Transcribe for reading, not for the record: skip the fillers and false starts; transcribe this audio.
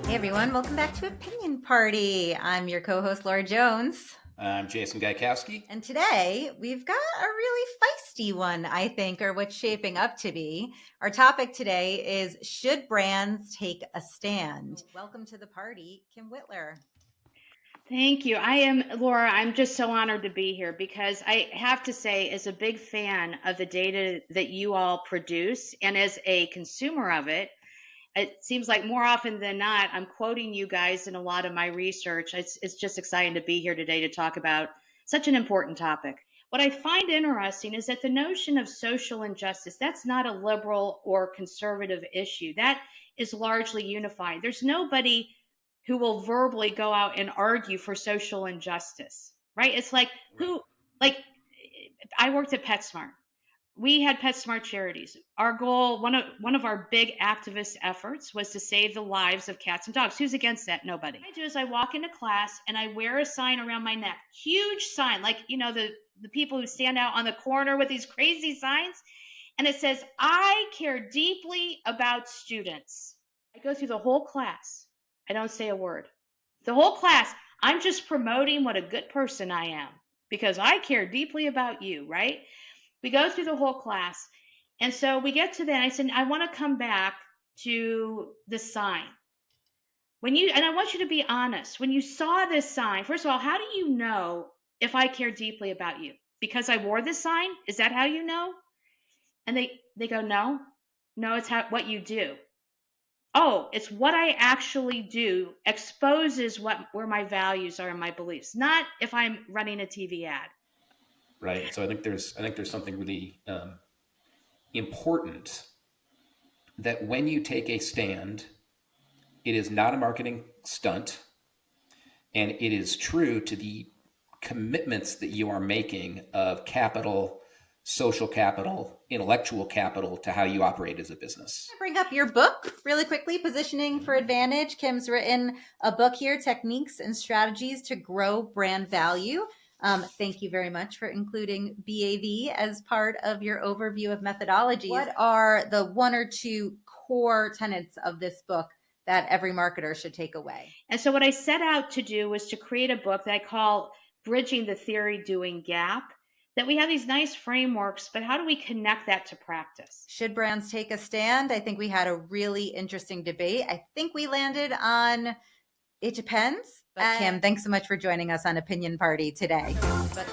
Hey everyone, welcome back to Opinion Party. I'm your co-host Laura Jones. I'm Jason Gaikowski. And today we've got a really feisty one, I think, or what's shaping up to be. Our topic today is, should brands take a stand? Welcome to the party, Kim Whitler. Thank you. Laura, I'm just so honored to be here because I have to say, as a big fan of the data that you all produce and as a consumer of it, it seems like more often than not, I'm quoting you guys in a lot of my research. It's just exciting to be here today to talk about such an important topic. What I find interesting is that the notion of social injustice, that's not a liberal or conservative issue. That is largely unified. There's nobody who will verbally go out and argue for social injustice, right? It's like like I worked at PetSmart. We had PetSmart charities. Our goal, one of our big activist efforts, was to save the lives of cats and dogs. Who's against that? Nobody. What I do is I walk into class and I wear a sign around my neck, huge sign, like the people who stand out on the corner with these crazy signs, and it says, "I care deeply about students." I go through the whole class. I don't say a word. The whole class, I'm just promoting what a good person I am because I care deeply about you, right? We go through the whole class. And so we get to that. I said, I want to come back to the sign. And I want you to be honest. When you saw this sign, first of all, how do you know if I care deeply about you? Because I wore this sign? Is that how you know? And they go, no, it's what you do. Oh, it's what I actually do exposes where my values are and my beliefs, not if I'm running a TV ad. Right. So I think there's something really important that when you take a stand, it is not a marketing stunt, and it is true to the commitments that you are making of capital, social capital, intellectual capital to how you operate as a business. I bring up your book really quickly, Positioning for Advantage. Kim's written a book here, Techniques and Strategies to Grow Brand Value. Thank you very much for including BAV as part of your overview of methodologies. What are the one or two core tenets of this book that every marketer should take away? And so what I set out to do was to create a book that I call Bridging the Theory Doing Gap, that we have these nice frameworks, but how do we connect that to practice? Should brands take a stand? I think we had a really interesting debate. I think we landed on it depends. But Kim, thanks so much for joining us on Opinion Party today. But